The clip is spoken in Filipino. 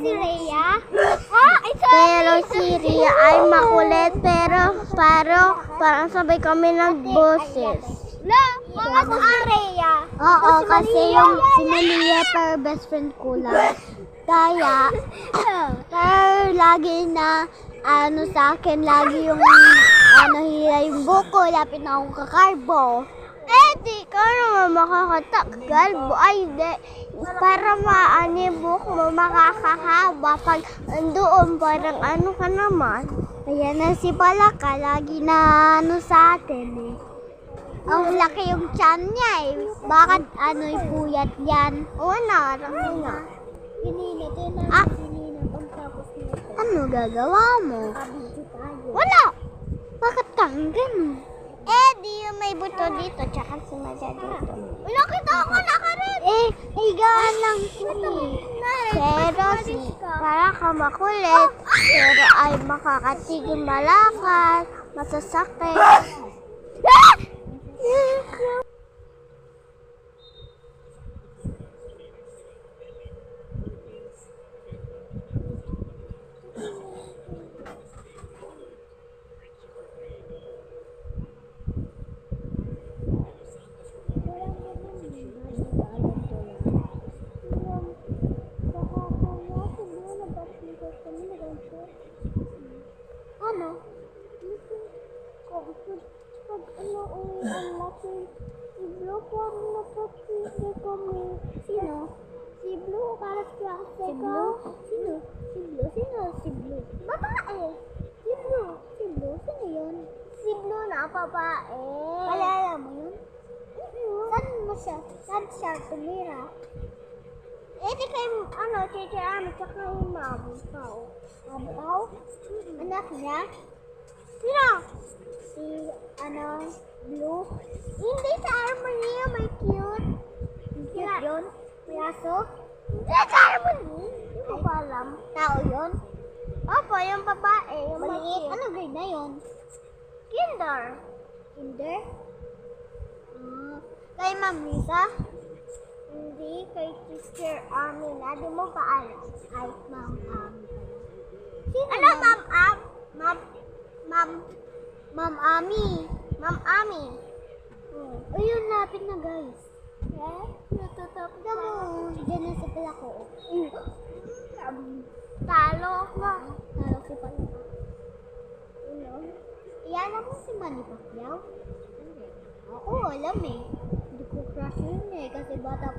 si Rhea? Pero si Rhea ay makulit, pero parang sabay kami nagboses. Mga si Rhea. Oo, kasi yung si Malia pero best friend ko lang. Kaya, pero lagi na, sa akin, lagi yung, hila yung buko, lapit na akong kakarbo. Di ka naman makakatakgal. Ay, di. Para buko mo makakahaba. Pag andoon, parang ka naman. Ayan na si Palaka, lagi na sa atin eh. Ang laki yung tiyan niya eh. Bakit puyat yan? Oo na, laki na. Pagtapos nito. Ano gagawa mo? Kabidyo tayo. Wala! Bakit kang ganun? Di yung may buto dito, tsaka si Maja dito. Nakita ako na ka rin. Higaan lang Pero para ka makulit, pero ay makakatigil malakas, masasakit. Ano? Pag ang laki. Si Blue parang napapili kami. Sino? Si Blue, parang siya kasi Si Blue? Sino? Si Blue? Sino si Blue? Babae. Si Blue. Si Blue? Sino yun? Si Blue na babae. Palala mo yun? Saan siya tumira? Di kayo, teacher Ami, tsaka yung mabukaw. Mabukaw? Anak niya? Sino? Si, Blue? Hindi sa Armonia, may cute. Cute yun? Piyaso? Hindi sa Armonia. Hindi ko pa alam. Tao yun? Opo, yung babae. Yung maliit. Ano grade na yun? Kinder. Kinder? Kay Ma'am Lisa? Hindi, kay Teacher Ami na. Di mo pa alam. Ay, Ma'am Ami. Ano, Ma'am Ma'am Ami. Ma'am Ami. Ayun, lapit na guys. Natatapos na mo. Diyan na si Palako. Talo na. Talo si Palako. Iyan mo si Manny Pacquiao? Ako, alam eh. Hindi ko crush yun eh. Kasi bata